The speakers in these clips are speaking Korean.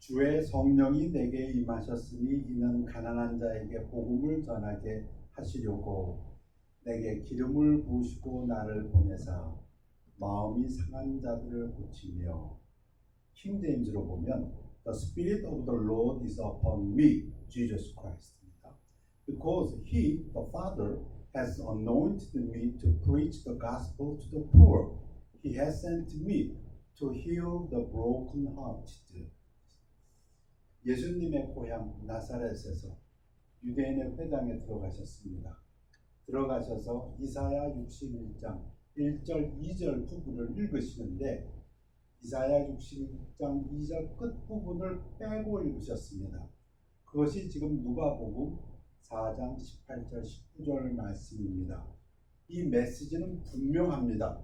주의 성령이 내게 임하셨으니 이는 가난한 자에게 복음을 전하게 하시려고 내게 기름을 부으시고 나를 보내사 마음이 상한 자들을 고치며. 킹 제임스로 보면 The Spirit of the Lord is upon me, Jesus Christ입니다. Because He, the Father, has anointed me to preach the gospel to the poor. He has sent me to heal the brokenhearted. 예수님의 고향 나사렛에서 유대인의 회당에 들어가셨습니다. 들어가셔서 이사야 61장 1절 2절 부분을 읽으시는데 이사야 61장 2절 끝부분을 빼고 읽으셨습니다. 그것이 지금 누가복음 4장 18절 19절 말씀입니다. 이 메시지는 분명합니다.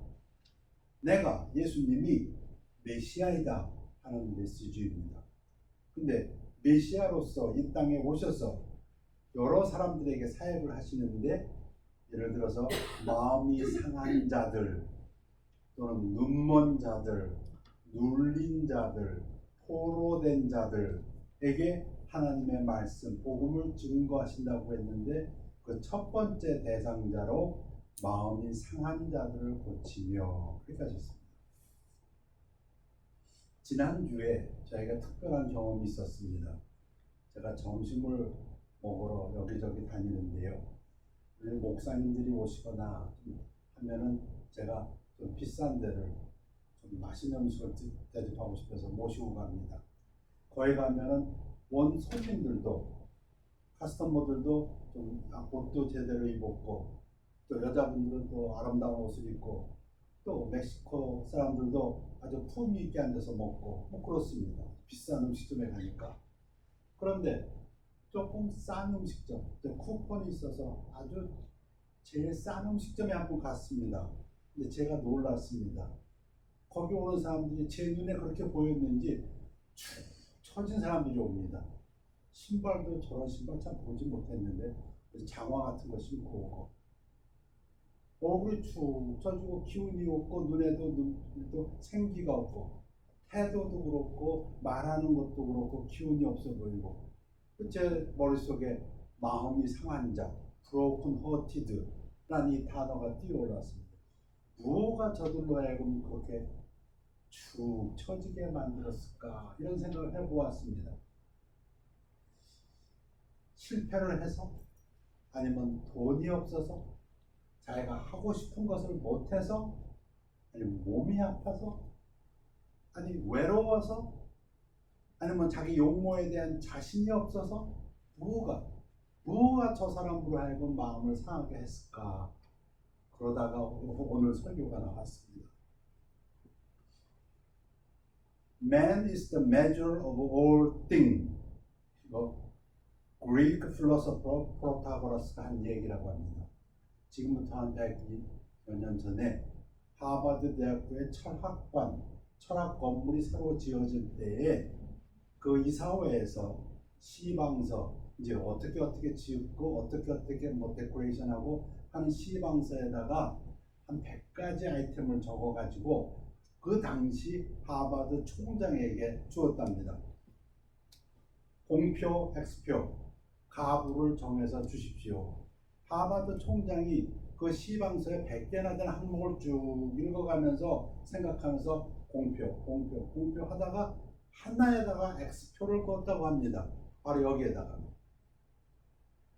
내가 예수님이 메시아이다 하는 메시지입니다. 근데 메시아로서 이 땅에 오셔서 여러 사람들에게 사역을 하시는데 예를 들어서 마음이 상한 자들 또는 눈먼 자들, 눌린 자들, 포로된 자들에게 하나님의 말씀, 복음을 증거하신다고 했는데 그 첫 번째 대상자로 마음이 상한 자들을 고치며 그렇게 하셨습니다. 지난주에 저희가 특별한 경험이 있었습니다. 제가 점심을 먹으러 여기저기 다니는데요. 목사님들이 오시거나 하면은 제가 좀 비싼 데를 좀 맛있는 음식을 대접하고 싶어서 모시고 갑니다. 거기 가면은 원 손님들도 커스터머들도 좀 옷도 제대로 입었고 또 여자분들은 또 아름다운 옷을 입고 또 멕시코 사람들도 아주 품위 있게 앉아서 먹고 뭐 그렇습니다. 비싼 음식점에 가니까. 그런데 조금 싼 음식점, 쿠폰이 있어서 아주 제일 싼 음식점에 한번 갔습니다. 근데 제가 놀랐습니다. 거기 오는 사람들이 제 눈에 그렇게 보였는지 축 처진 사람들이 옵니다. 신발도 저런 신발 참 보지 못했는데 장화 같은 거 신고 오고 얼굴이 축 처지고 기운이 없고 눈에도 생기가 없고 태도도 그렇고 말하는 것도 그렇고 기운이 없어 보이고 제 머릿속에 마음이 상한 자, broken hearted 라는 이 단어가 뛰어올랐습니다. 무엇가 저들로 하여금 그렇게 축 처지게 만들었을까 이런 생각을 해보았습니다. 실패를 해서 아니면 돈이 없어서 자기가 하고 싶은 것을 못해서 아니면 몸이 아파서 아니 외로워서 아니면 자기 용모에 대한 자신이 없어서 무엇가 저 사람으로 하여금 마음을 상하게 했을까. 그러다가 오늘 설교가 나왔습니다. Man is the measure of all things. 이거 Greek philosopher 프로타고라스가 한 얘기라고 합니다. 지금부터 한 100여 년 전에 하버드 대학교의 철학 건물이 새로 지어질 때에 그 이사회에서 시방서 이제 어떻게 지었고 어떻게 뭐 데코레이션하고 하는 시방서에다가 한 100가지 아이템을 적어가지고 그 당시 하버드 총장에게 주었답니다. 공표, X표, 가부를 정해서 주십시오. 하버드 총장이 그 시방서에 100개나 되는 항목을 쭉 읽어가면서 생각하면서 공표 하다가 하나에다가 X표를 그었다고 합니다. 바로 여기에다가.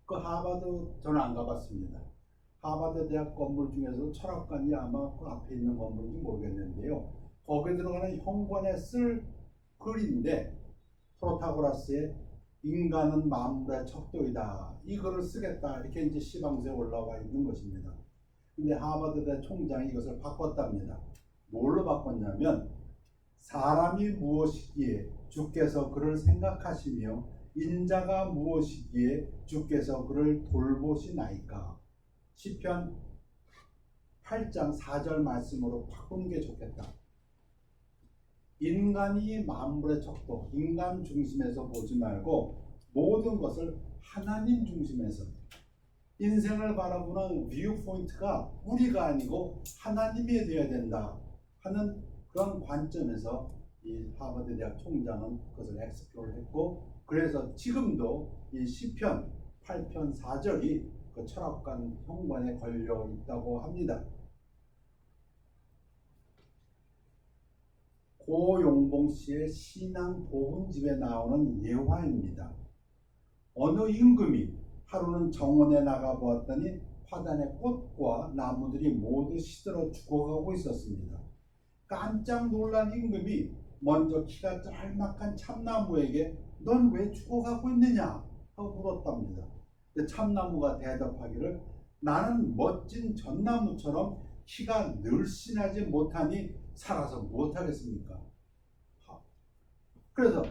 그 하버드 저는 안 가봤습니다. 하버드 대학 건물 중에서 철학관이 아마 그 앞에 있는 건물인지 모르겠는데요. 거기에 들어가는 현관에 쓸 글인데 프로타고라스의 인간은 만물의 척도이다. 이 글을 쓰겠다. 이렇게 이제 시방서에 올라와 있는 것입니다. 근데 하버드 대 총장이 이것을 바꿨답니다. 뭘로 바꿨냐면 사람이 무엇이기에 주께서 그를 생각하시며 인자가 무엇이기에 주께서 그를 돌보시나이까. 시편 8장 4절 말씀으로 바꾸는 게 좋겠다. 인간이 만물의 척도, 인간 중심에서 보지 말고 모든 것을 하나님 중심에서 인생을 바라보는 뷰 포인트가 우리가 아니고 하나님이 되어야 된다 하는 그런 관점에서 이 하버드 대학 총장은 그것을 엑스플로를 했고, 그래서 지금도 이 시편 8편 4절이 그 철학관 현관에 걸려 있다고 합니다. 고용봉 씨의 신앙 보훈집에 나오는 예화입니다. 어느 임금이 하루는 정원에 나가 보았더니 화단의 꽃과 나무들이 모두 시들어 죽어가고 있었습니다. 깜짝 놀란 임금이 먼저 키가 짤막한 참나무에게 넌 왜 죽어가고 있느냐 하고 물었답니다. 참나무가 대답하기를 나는 멋진 전나무처럼 키가 늘씬하지 못하니 살아서 무엇하겠습니까? 그래서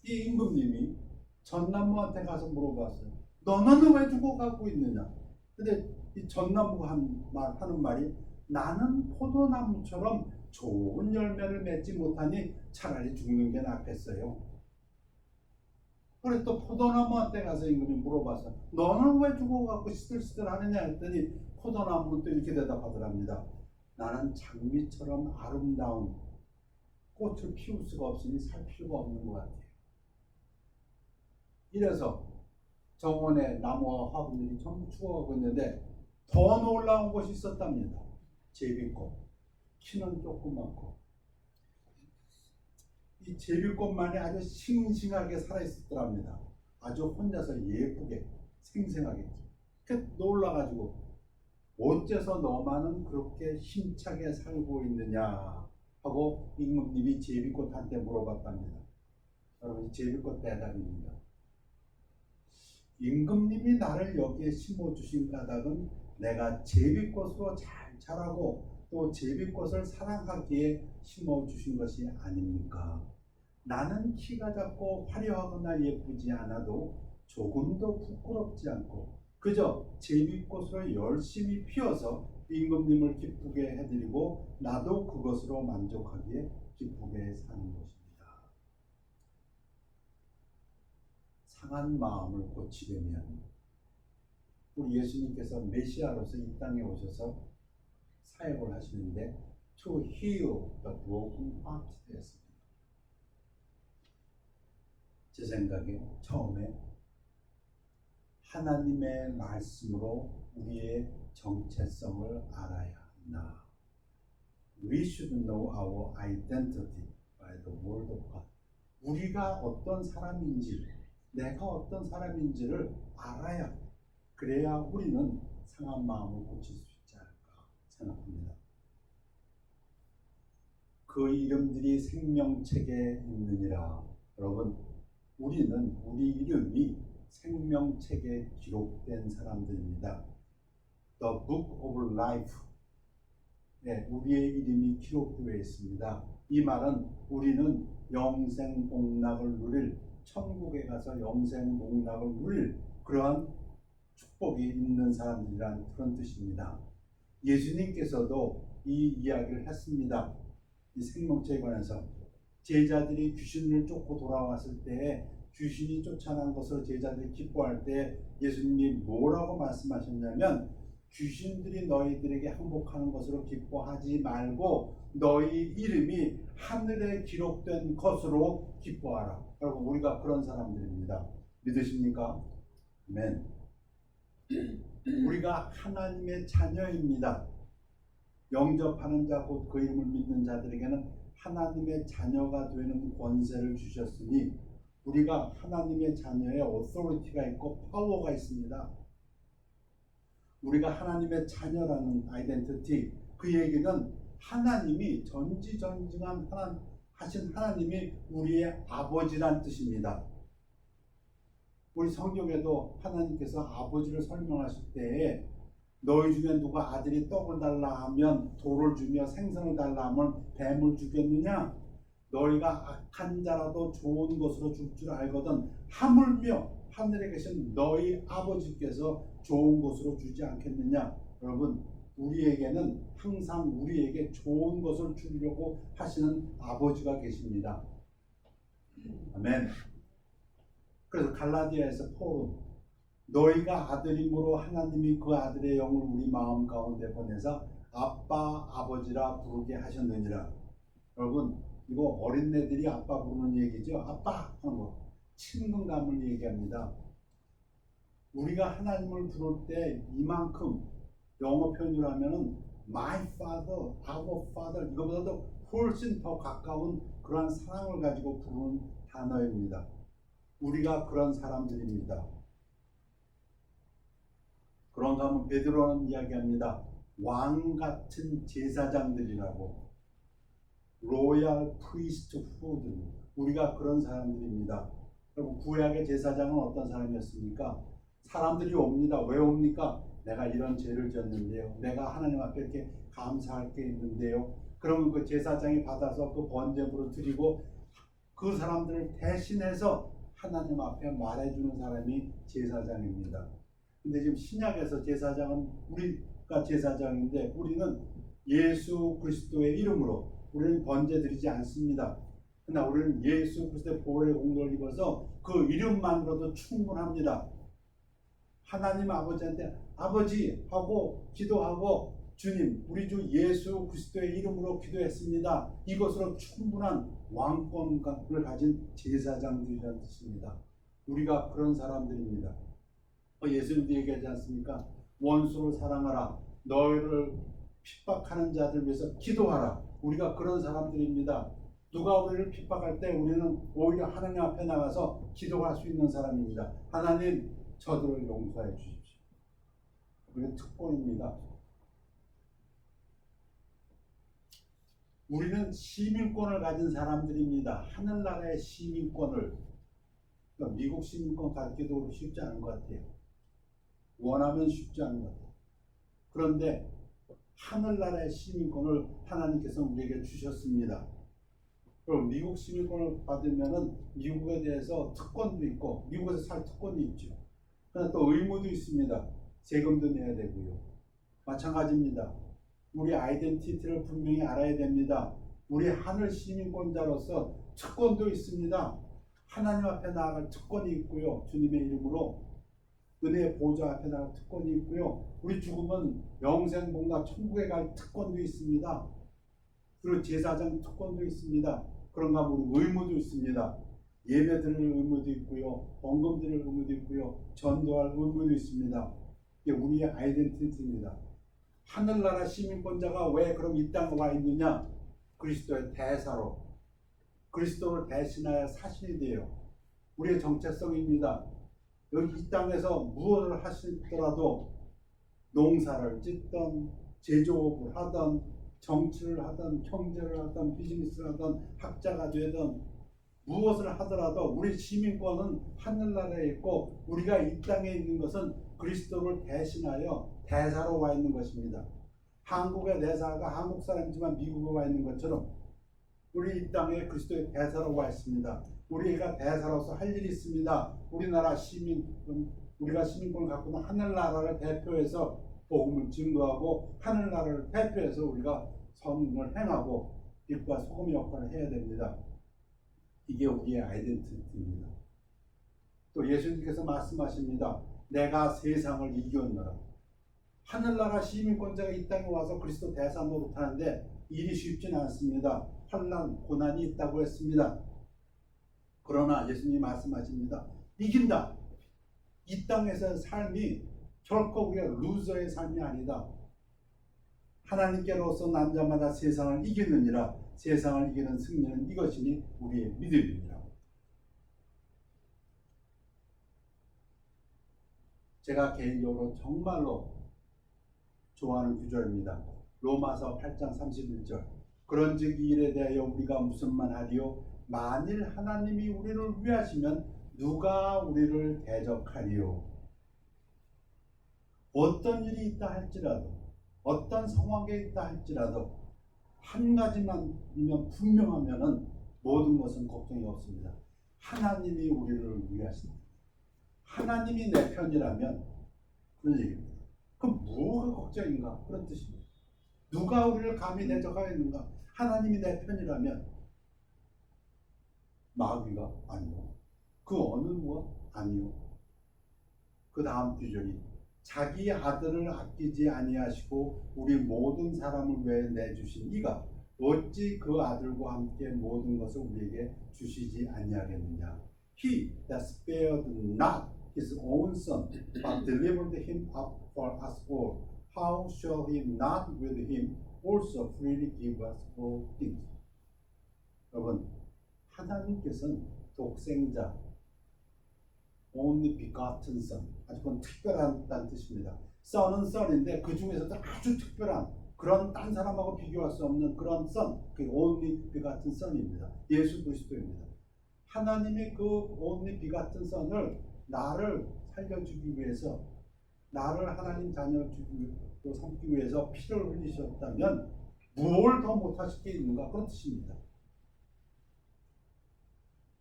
이 임금님이 전나무한테 가서 물어봤어요. 너는 왜 죽어가고 있느냐? 근데 이 전나무가 하는 말이 나는 포도나무처럼 좋은 열매를 맺지 못하니 차라리 죽는 게 낫겠어요. 그래서 또 포도나무한테 가서 임금이 물어봐서 너는 왜 죽어가고 시들시들하느냐 했더니 포도나무는 또 이렇게 대답하더랍니다. 나는 장미처럼 아름다운 꽃을 피울 수가 없으니 살 필요가 없는 것 같아요. 이래서 정원에 나무와 화분들이 전부 죽어가고 있는데 더 놀라운 것이 있었답니다. 제비꽃. 키는 조그맣고 이 제비꽃만이 아주 싱싱하게 살아있었더랍니다. 아주 혼자서 예쁘게 생생하게. 놀라가지고 어째서 너만은 그렇게 힘차게 살고 있느냐 하고 임금님이 제비꽃한테 물어봤답니다. 여러분, 제비꽃 대답입니다. 임금님이 나를 여기에 심어주신 까닭은 내가 제비꽃으로 잘 자라고 또 제비꽃을 사랑하기에 심어주신 것이 아닙니까? 나는 키가 작고 화려하거나 예쁘지 않아도 조금도 부끄럽지 않고 그저 제비꽃으로 열심히 피어서 임금님을 기쁘게 해드리고 나도 그것으로 만족하기에 기쁘게 사는 것입니다. 상한 마음을 고치려면 우리 예수님께서 메시아로서 이 땅에 오셔서 사역을 하시는데 to heal the broken heart 되었습니다. 제 생각에 처음에 하나님의 말씀으로 우리의 정체성을 알아야 한다. We should know our identity by the word of God. 우리가 어떤 사람인지, 내가 어떤 사람인지를 알아야 그래야 우리는 상한 마음을 고칠 수 있지 않을까 생각합니다. 그 이름들이 생명책에 있느니라. 여러분, 우리는 우리 이름이 생명책에 기록된 사람들입니다. The Book of Life. 네, 우리의 이름이 기록되어 있습니다. 이 말은 우리는 영생 복락을 누릴, 천국에 가서 영생 복락을 누릴 그러한 축복이 있는 사람들이란 그런 뜻입니다. 예수님께서도 이 이야기를 했습니다. 이 생명체에 관해서 제자들이 귀신을 쫓고 돌아왔을 때 귀신이 쫓아난 것을 제자들이 기뻐할 때 예수님이 뭐라고 말씀하셨냐면 귀신들이 너희들에게 항복하는 것으로 기뻐하지 말고 너희 이름이 하늘에 기록된 것으로 기뻐하라. 여러분, 우리가 그런 사람들입니다. 믿으십니까? 아멘. 우리가 하나님의 자녀입니다. 영접하는 자 곧 그 이름을 믿는 자들에게는 하나님의 자녀가 되는 권세를 주셨으니 우리가 하나님의 자녀의 오토리티가 있고 파워가 있습니다. 우리가 하나님의 자녀라는 아이덴티티, 그 얘기는 하나님이 전지전능한 하신 하나님이 우리의 아버지란 뜻입니다. 우리 성경에도 하나님께서 아버지를 설명하실 때에 너희 중에 누가 아들이 떡을 달라 하면 돌을 주며 생선을 달라 하면 뱀을 주겠느냐? 너희가 악한 자라도 좋은 것으로 줄 줄 알거든 하물며 하늘에 계신 너희 아버지께서 좋은 것으로 주지 않겠느냐? 여러분, 우리에게는 항상 우리에게 좋은 것을 주려고 하시는 아버지가 계십니다. 아멘. 그래서 갈라디아에서 포울은 너희가 아들임으로 하나님이 그 아들의 영을 우리 마음 가운데 보내서 아빠 아버지라 부르게 하셨느니라. 여러분, 이거 어린애들이 아빠 부르는 얘기죠. 아빠 하는 거. 친근감을 얘기합니다. 우리가 하나님을 부를 때 이만큼 영어 표현으로 하면은 my father, our father 이거보다도 훨씬 더 가까운 그러한 사랑을 가지고 부르는 단어입니다. 우리가 그런 사람들입니다. 그런가 하면 베드로는 이야기합니다. 왕 같은 제사장들이라고. 로얄 프리스트후드. 우리가 그런 사람들입니다. 그리고 구약의 제사장은 어떤 사람이었습니까? 사람들이 옵니다. 왜 옵니까? 내가 이런 죄를 졌는데요. 내가 하나님 앞에 이렇게 감사할 게 있는데요. 그러면 그 제사장이 받아서 그 번제물을 드리고 그 사람들을 대신해서 하나님 앞에 말해주는 사람이 제사장입니다. 근데 지금 신약에서 제사장은 우리가 제사장인데 우리는 예수 그리스도의 이름으로 우리는 번제 드리지 않습니다. 그러나 우리는 예수 그리스도의 보혈의 공로를 입어서 그 이름만으로도 충분합니다. 하나님 아버지한테 아버지 하고 기도하고 주님 우리 주 예수 그리스도의 이름으로 기도했습니다. 이것으로 충분한 왕권을 가진 제사장들이라는 뜻입니다. 우리가 그런 사람들입니다. 예수님도 얘기하지 않습니까? 원수를 사랑하라. 너희를 핍박하는 자들 위해서 기도하라. 우리가 그런 사람들입니다. 누가 우리를 핍박할 때 우리는 오히려 하나님 앞에 나가서 기도할 수 있는 사람입니다. 하나님 저들을 용서해 주십시오. 우리는 특권입니다. 우리는 시민권을 가진 사람들입니다. 하늘나라의 시민권을. 그러니까 미국 시민권 갖기도 쉽지 않은 것 같아요. 원하면 쉽지 않은 것 같아요. 그런데 하늘나라의 시민권을 하나님께서 우리에게 주셨습니다. 그럼 미국 시민권을 받으면은 미국에 대해서 특권도 있고 미국에서 살 특권이 있죠. 그러나 또 의무도 있습니다. 세금도 내야 되고요. 마찬가지입니다. 우리 아이덴티티를 분명히 알아야 됩니다. 우리 하늘 시민권자로서 특권도 있습니다. 하나님 앞에 나아갈 특권이 있고요. 주님의 이름으로 은혜의 보좌 앞에 나갈 특권이 있고요. 우리 죽으면 영생 복락 천국에 갈 특권도 있습니다. 그리고 제사장 특권도 있습니다. 그런가 하면 우리 의무도 있습니다. 예배 드릴 의무도 있고요. 헌금 드릴 의무도 있고요. 전도할 의무도 있습니다. 이게 우리의 아이덴티티입니다. 하늘나라 시민권자가 왜 그럼 이 땅에 와 있느냐? 그리스도의 대사로 그리스도를 대신하여 사신이 돼요. 우리의 정체성입니다. 여기 이 땅에서 무엇을 하시더라도 농사를 짓던 제조업을 하던 정치를 하던 경제를 하던 비즈니스를 하던 학자가 되던 무엇을 하더라도 우리 시민권은 하늘나라에 있고 우리가 이 땅에 있는 것은 그리스도를 대신하여 대사로 와 있는 것입니다. 한국의 대사가 한국 사람이지만 미국에 와 있는 것처럼 우리 이 땅에 그리스도의 대사로 와 있습니다. 우리가 대사로서 할 일이 있습니다. 우리나라 우리가 시민권을 갖고 있는 하늘나라를 대표해서 복음을 증거하고 하늘나라를 대표해서 우리가 선을 행하고 빛과 소금의 역할을 해야 됩니다. 이게 우리의 아이덴티티입니다. 또 예수님께서 말씀하십니다. 내가 세상을 이겼노라. 하늘나라 시민권자가 이 땅에 와서 그리스도 대사 노릇하는데 일이 쉽지는 않습니다. 환난, 고난이 있다고 했습니다. 그러나 예수님이 말씀하십니다. 이긴다. 이 땅에서의 삶이 결코 우리가 루저의 삶이 아니다. 하나님께로서 난 자마다 세상을 이기느니라. 세상을 이기는 승리는 이것이니 우리의 믿음입니다. 제가 개인적으로 정말로 좋아하는 구절입니다. 로마서 8장 31절. 그런즉 이 일에 대하여 우리가 무슨 말하리요? 만일 하나님이 우리를 위하시면 누가 우리를 대적하리요? 어떤 일이 있다 할지라도 어떤 상황에 있다 할지라도 한 가지만이면 분명하면은 모든 것은 걱정이 없습니다. 하나님이 우리를 위하신다. 하나님이 내 편이라면 그런 얘기입니다. 그럼 뭐가 걱정인가? 그런 뜻입니다. 누가 우리를 감히 대적하겠는가? 하나님이 내 편이라면 마귀가 아니요. 그 어느 무엇 아니요. 그 다음 구절이 자기 아들을 아끼지 아니하시고 우리 모든 사람을 위해 내주신 이가 어찌 그 아들과 함께 모든 것을 우리에게 주시지 아니하겠느냐. He that spared not his own son, but delivered him up for us all, how shall he not with him also freely give us all things? 여러분, 하나님께서는 독생자, only begotten son, 아주 그건 특별하다는 뜻입니다. son은 son인데 그 중에서도 아주 특별한 그런 딴 사람하고 비교할 수 없는 그런 son, 그 only begotten son입니다. 예수 그리스도입니다. 하나님의 그 only begotten son을 나를 살려주기 위해서, 나를 하나님 자녀로 삼기 위해서 피를 흘리셨다면 뭘 더 못하실 게 있는가, 그런 뜻입니다.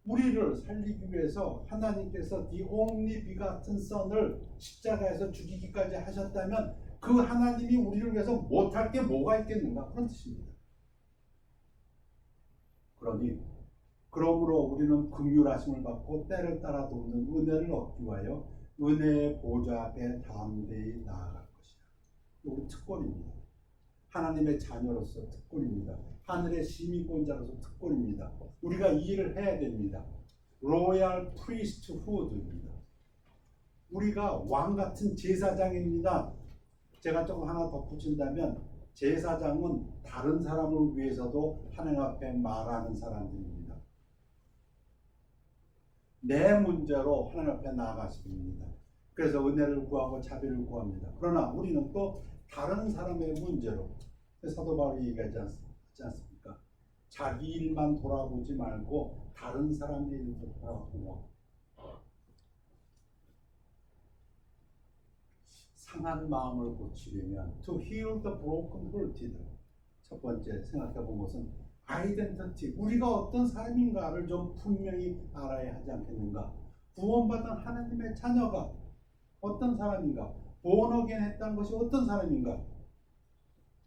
우리를 살리기 위해서 하나님께서 the only begotten son을 십자가에서 죽이기까지 하셨다면 그 하나님이 우리를 위해서 못할 게 뭐가 있겠는가, 그런 뜻입니다. 그러므로 우리는 긍휼하심을 받고 때를 따라 돕는 은혜를 얻기 위하여 은혜의 보좌 앞에 담대히 나아갈 것이다. 이거 특권입니다. 하나님의 자녀로서 특권입니다. 하늘의 시민권자로서 특권입니다. 우리가 이 일을 해야 됩니다. 로얄 프리스트후드입니다. 우리가 왕 같은 제사장입니다. 제가 조금 하나 덧붙인다면 제사장은 다른 사람을 위해서도 하나님 앞에 말하는 사람들입니다. 내 문제로 하나님 앞에 나아가십니다. 그래서 은혜를 구하고 자비를 구합니다. 그러나 우리는 또 다른 사람의 문제로, 사도 바울이 얘기하지 않습니까? 자기 일만 돌아보지 말고 다른 사람의 일도 돌아보고 상한 마음을 고치려면 to heal the broken hearted, 첫 번째 생각해 본 것은 아이덴티티, 우리가 어떤 사람인가를 좀 분명히 알아야 하지 않겠는가. 구원받은 하나님의 자녀가 어떤 사람인가, 본어겐 했다는 것이 어떤 사람인가.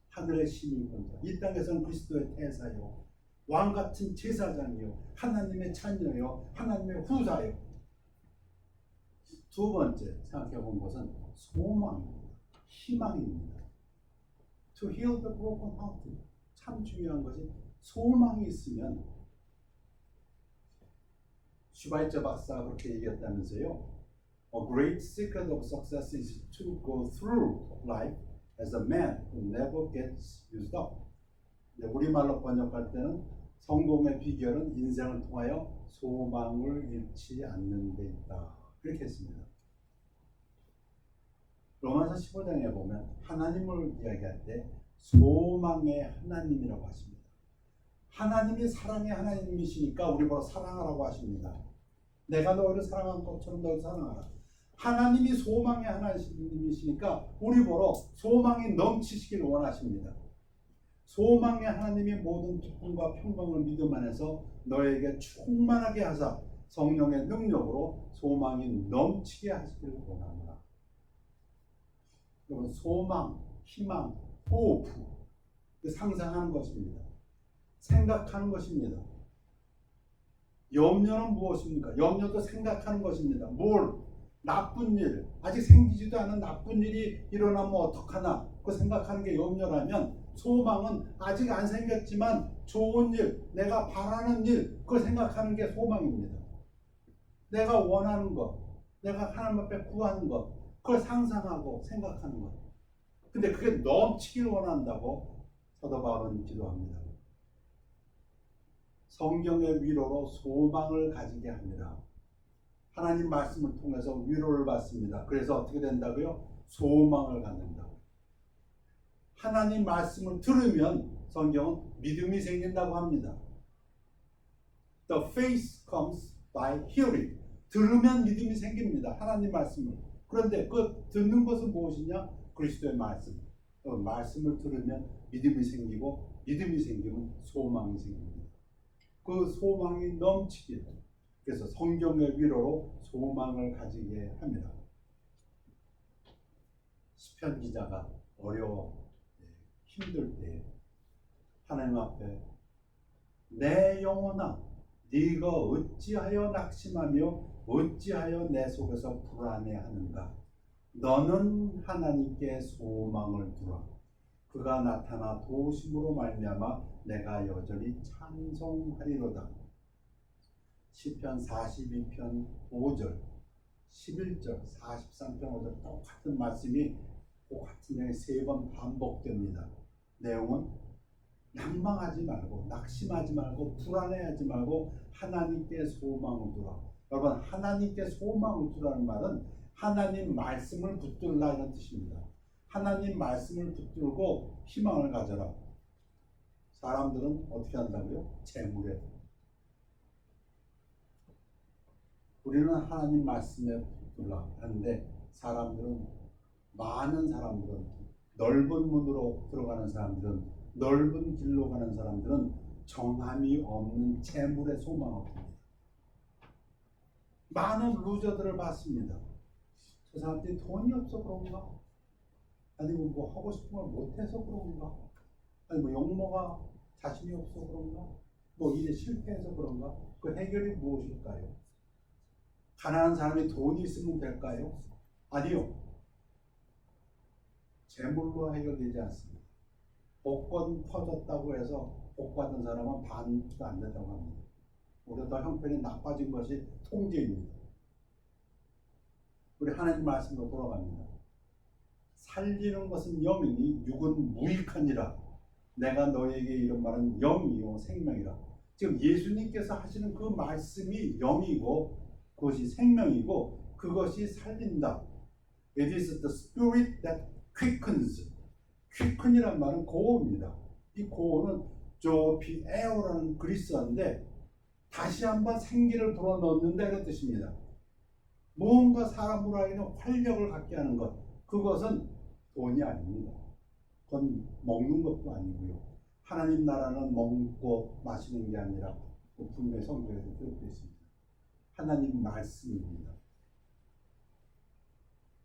하늘의 시민권자, 이 땅에서는 그리스도의 대사요, 왕같은 제사장이요, 하나님의 자녀요, 하나님의 후사요. 두 번째 생각해 본 것은 소망입니다. 희망입니다. To heal the broken heart, 참 중요한 것이 소망이 있으면, 슈바이처 박사가 그렇게 얘기했다면서요. A great secret of success is to go through life as a man who never gets used up. 우리말로 번역할 때는 성공의 비결은 인생을 통하여 소망을 잃지 않는 데 있다, 그렇게 했습니다. 로마서 15장에 보면 하나님을 이야기할 때 소망의 하나님이라고 하십니다. 하나님이 사랑의 하나님이시니까 우리 보러 사랑하라고 하십니다. 내가 너희를 사랑한 것처럼 너희를 사랑하라. 하나님이 소망의 하나님이시니까 우리 보러 소망이 넘치시길 원하십니다. 소망의 하나님이 모든 기쁨과 평강을 믿음 안에서 너에게 충만하게 하사 성령의 능력으로 소망이 넘치게 하시길 원합니다. 여러분, 소망, 희망, 호프, 상상하는 것입니다. 생각하는 것입니다. 염려는 무엇입니까? 염려도 생각하는 것입니다. 뭘? 나쁜 일, 아직 생기지도 않은 나쁜 일이 일어나면 어떡하나, 그 생각하는 게 염려라면, 소망은 아직 안 생겼지만 좋은 일, 내가 바라는 일, 그걸 생각하는 게 소망입니다. 내가 원하는 것, 내가 하나님 앞에 구하는 것, 그걸 상상하고 생각하는 것. 근데 그게 넘치길 원한다고 사도 바울은 기도합니다. 성경의 위로로 소망을 가지게 합니다. 하나님 말씀을 통해서 위로를 받습니다. 그래서 어떻게 된다고요? 소망을 갖는다고. 하나님 말씀을 들으면 성경은 믿음이 생긴다고 합니다. The faith comes by hearing. 들으면 믿음이 생깁니다. 하나님 말씀을. 그런데 그 듣는 것은 무엇이냐? 그리스도의 말씀. 그 말씀을 들으면 믿음이 생기고, 믿음이 생기면 소망이 생깁니다. 그 소망이 넘치길, 그래서 성경의 위로로 소망을 가지게 합니다. 시편 기자가 어려워, 힘들 때 하나님 앞에 내 영혼아, 네가 어찌하여 낙심하며 어찌하여 내 속에서 불안해하는가? 너는 하나님께 소망을 두라. 그가 나타나 도우심으로 말미암아 내가 여전히 찬송하리로다. 시편 42편 5절, 11절, 43편 5절 똑같은 말씀이 같은 내용이 3번 반복됩니다. 내용은 낭망하지 말고 낙심하지 말고 불안해하지 말고 하나님께 소망을 두라. 여러분, 하나님께 소망을 두라는 말은 하나님 말씀을 붙들라 이런 뜻입니다. 하나님 말씀을 붙들고 희망을 가져라. 사람들은 어떻게 한다고요? 재물에. 우리는 하나님 말씀에 붙들라 하는데 많은 사람들은 넓은 문으로 들어가는 사람들은 넓은 길로 가는 사람들은 정함이 없는 재물에 소망을 둡니다. 많은 루저들을 봤습니다. 저 사람들이 돈이 없어 그런가? 아니면 뭐 하고 싶은 걸 못해서 그런가? 아니면 용모가 자신이 없어 그런가? 뭐 일에 실패해서 그런가? 그 해결이 무엇일까요? 가난한 사람이 돈이 있으면 될까요? 아니요. 재물로 해결되지 않습니다. 복권 터졌다고 해서 복 받은 사람은 반도 안 된다고 합니다. 오히려 더 형편이 나빠진 것이 통제입니다. 우리 하나님 말씀으로 돌아갑니다. 살리는 것은 영이니 육은 무익하니라. 내가 너에게 이런 말은 영이요 생명이라. 지금 예수님께서 하시는 그 말씀이 영이고 그것이 생명이고 그것이 살린다. It is the spirit that quickens. quicken이란 말은 고어입니다. 이 고어는 조피에오라는 그리스어인데 다시 한번 생기를 불어넣는다 이런 뜻입니다. 무언가 사람으로 하기는 활력을 갖게 하는 것, 그것은 돈이 아닙니다. 그건 먹는 것도 아니고요. 하나님 나라는 먹고 마시는 게 아니라 분명히 성경에서 기록되어 있습니다. 하나님 말씀입니다.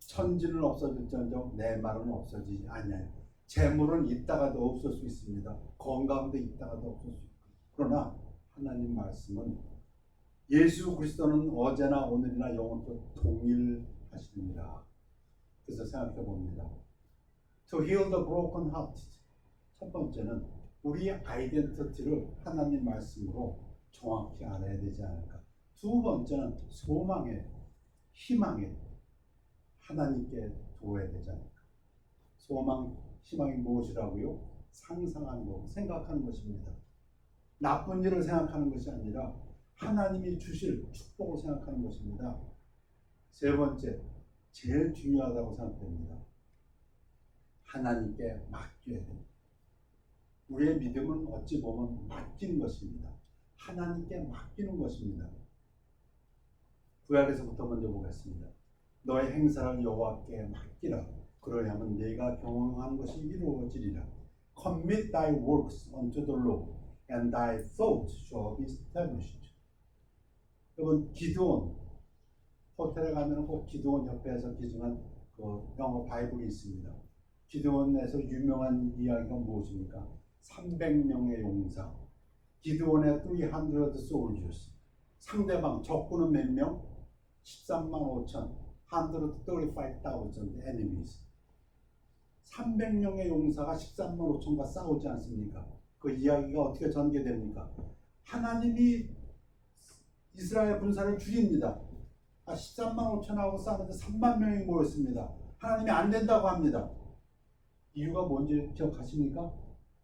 천지는 없어질지언정 내 말은 없어지지 아니하여. 재물은 있다가도 없을 수 있습니다. 건강도 있다가도 없을 수 있고. 그러나 하나님 말씀은 예수 그리스도는 어제나 오늘이나 영원토록 동일하십니다. 그래서 생각해 봅니다. To heal the broken heart. 첫 번째는 우리의 아이덴티티를 하나님 말씀으로 정확히 알아야 되지 않을까. 두 번째는 소망에, 희망에 하나님께 두어야 되지 않을까. 소망, 희망이 무엇이라고요? 상상하는 것, 생각하는 것입니다. 나쁜 일을 생각하는 것이 아니라 하나님이 주실 축복을 생각하는 것입니다. 세 번째, 제일 중요하다고 생각됩니다. 하나님께 맡겨야 됩니다. 우리의 믿음은 어찌 보면 맡기는 것입니다. 하나님께 맡기는 것입니다. 구약에서부터 먼저 보겠습니다. 너의 행사를 여호와께 맡기라. 그러야면 네가 경험한 것이 이루어지리라. Commit thy works unto the Lord, and thy thoughts shall be established. 여러분, 기드온, 호텔에 가면 꼭 기드온 협회에서 기증한 그 영어 바이블이 있습니다. 기드온에서 유명한 이야기가 무엇입니까? 300명의 용사, 기드온의 300 soldiers. 상대방 적군은 몇 명? 13만 5천, 135,000 enemies. 300명의 용사가 13만 5천과 싸우지 않습니까? 그 이야기가 어떻게 전개됩니까? 하나님이 이스라엘 군사를 죽입니다. 13만 5천하고 싸우는데 3만 명이 모였습니다. 하나님이 안 된다고 합니다. 이유가 뭔지 기억하십니까?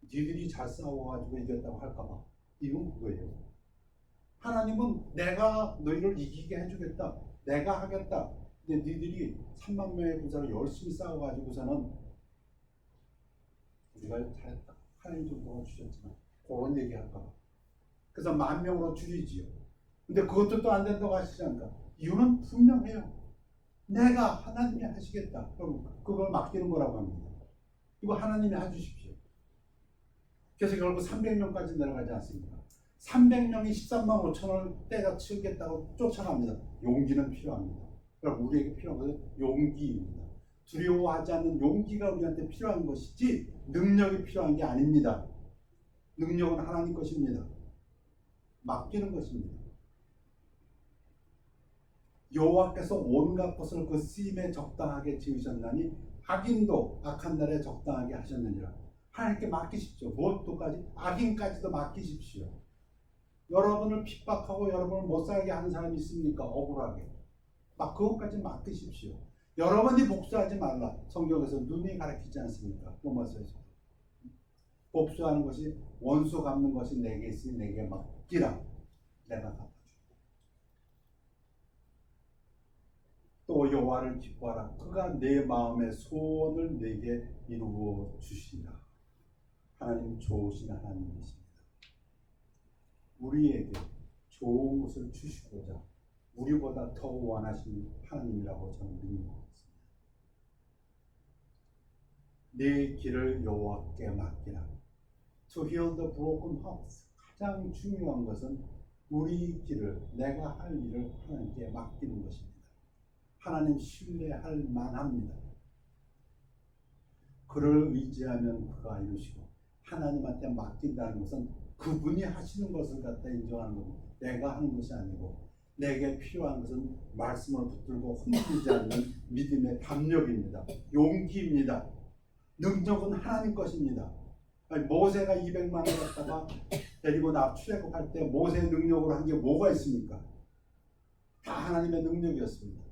니들이 잘 싸워가지고 이겼다고 할까봐. 이유는 그거예요. 하나님은 내가 너희를 이기게 해주겠다. 내가 하겠다. 근데 니들이 3만 명의 군사를 열심히 싸워가지고서는 우리가 잘했다. 하나님 좀 도와주셨지만 그런 얘기 할까봐. 그래서 10,000명으로 줄이지요. 근데 그것도 또 안 된다고 하시지 않을까? 이유는 분명해요. 내가 하나님이 하시겠다. 그럼 그걸 맡기는 거라고 합니다. 이거 하나님이 해주십시오. 그래서 결국 300명까지 내려가지 않습니까? 300명이 13만 5천을 때려치우겠다고 쫓아갑니다. 용기는 필요합니다. 그러니까 우리에게 필요한 것은 용기입니다. 두려워하지 않는 용기가 우리한테 필요한 것이지 능력이 필요한 게 아닙니다. 능력은 하나님 것입니다. 맡기는 것입니다. 여호와께서 온갖 것을 그 쓰임에 적당하게 지으셨나니 악인도 악한 날에 적당하게 하셨느니라. 하나님께 맡기십시오. 무엇도까지? 악인까지도 맡기십시오. 여러분을 핍박하고 여러분을 못 살게 하는 사람이 있습니까? 억울하게. 막 그것까지 맡기십시오. 여러분이 복수하지 말라. 성경에서 눈이 가르치지 않습니까? 로마서에서. 복수하는 것이 원수 갚는 것이 내게 있으니 내게 맡기라. 내가 갚아줄게. 또 여호와를 기뻐하라. 그가 내 마음의 소원을 내게 이루어 주시라. 하나님 좋으신 하나님이십니다. 우리에게 좋은 것을 주시고자 우리보다 더 원하신 하나님이라고 저는 믿습니다. 네 길을 여호와께 맡기라. To heal the broken hearts. 가장 중요한 것은 우리 길을, 내가 할 일을 하나님께 맡기는 것입니다. 하나님 신뢰할 만합니다. 그를 의지하면 그가 이루시고, 하나님한테 맡긴다는 것은 그분이 하시는 것을 갖다 인정하는 겁니다. 내가 하는 것이 아니고 내게 필요한 것은 말씀을 붙들고 흔들리지 않는 믿음의 담력입니다. 용기입니다. 능력은 하나님 것입니다. 아니, 모세가 200만을 갖다가 데리고 출애굽할 때 모세의 능력으로 한 게 뭐가 있습니까? 다 하나님의 능력이었습니다.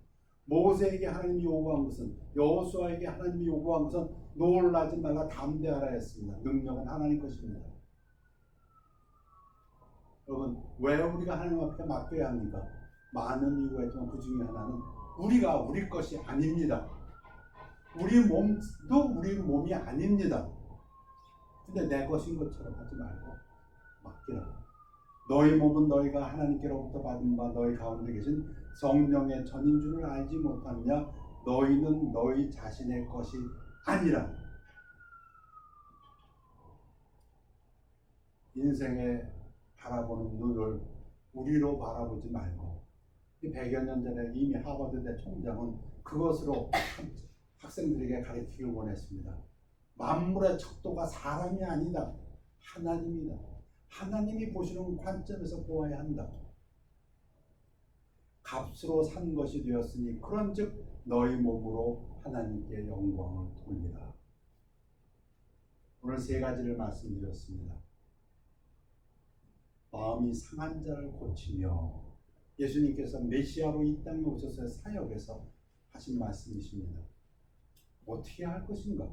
모세에게 하나님이 요구한 것은, 여호수아에게 하나님이 요구한 것은 놀라지 말라 담대하라 했습니다. 능력은 하나님 것입니다. 여러분, 왜 우리가 하나님 앞에 맡겨야 합니까? 많은 이유가 있지만 그 중에 하나는 우리가 우리 것이 아닙니다. 우리 몸도 우리 몸이 아닙니다. 근데 내 것인 것처럼 하지 말고 맡기라. 너희 몸은 너희가 하나님께로부터 받은 바 너희 가운데 계신 성령의 전인 줄을 알지 못하느냐? 너희는 너희 자신의 것이 아니라. 인생에 바라보는 눈을 우리로 바라보지 말고, 100여 년 전에 이미 하버드대 총장은 그것으로 학생들에게 가르치길 원했습니다. 만물의 척도가 사람이 아니다. 하나님이다. 하나님이 보시는 관점에서 보아야 한다. 값으로 산 것이 되었으니 그런즉 너희 몸으로 하나님께 영광을 돌리라. 오늘 세 가지를 말씀드렸습니다. 마음이 상한 자를 고치며, 예수님께서 메시아로 이 땅에 오셔서 사역에서 하신 말씀이십니다. 어떻게 할 것인가?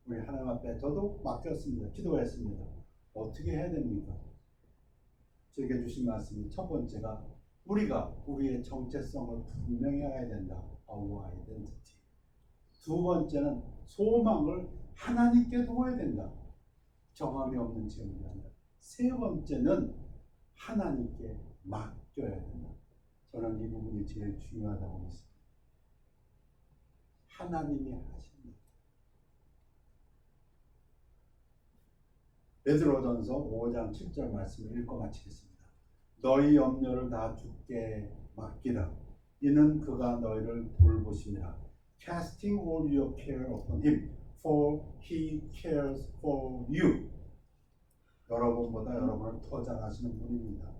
우리 하나님 앞에 저도 맡겼습니다. 기도했습니다. 어떻게 해야 됩니까? 저에게 주신 말씀이 첫 번째가 우리가 우리의 정체성을 분명히 알아야 된다. Our identity. 두 번째는 소망을 하나님께 둬야 된다. 정함이 없는 제물이 아니라. 세 번째는 하나님께 맡겨야 된다. 저는 이 부분이 제일 중요하다고 믿습니다. 하나님이 하십니다. 베드로전서 5장 7절 말씀을 읽고 마치겠습니다. 너희 염려를 다 주께 맡기라. 이는 그가 너희를 돌보심이라. Casting all your care upon him, for he cares for you. 여러분보다 여러분을 더 잘 아시는 분입니다.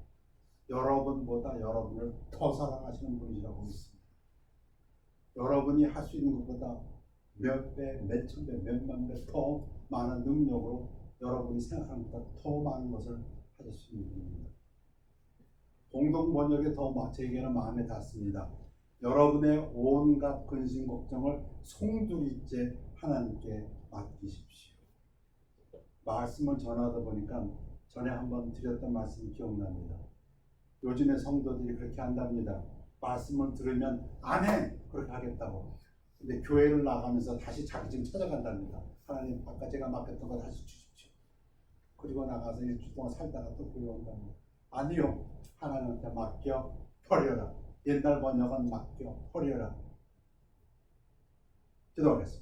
여러분보다 여러분을 더 사랑하시는 분이라고 믿습니다. 여러분이 할 수 있는 것보다 몇 배, 몇 천 배, 몇만 배 더 많은 능력으로 여러분이 생각하는 것보다 더 많은 것을 하실 수 있는 분입니다. 공동 번역에 더 제게는 마음에 닿습니다. 여러분의 온갖 근심 걱정을 송두리째 하나님께 맡기십시오. 말씀을 전하다 보니까 전에 한번 드렸던 말씀이 기억납니다. 요즘의 성도들이 그렇게 한답니다. 말씀을 들으면 안 해! 그렇게 하겠다고. 근데 교회를 나가면서 다시 자기 찾아간답니다. 하나님, 아까 제가 맡겼던 거 다시 주십시오. 그리고 나가서 일주일 동안 살다가 또 교회 온답니다. 아니요. 하나님한테 맡겨 버려라. 옛날 번역은 맡겨 버려라. 기도하겠습니다.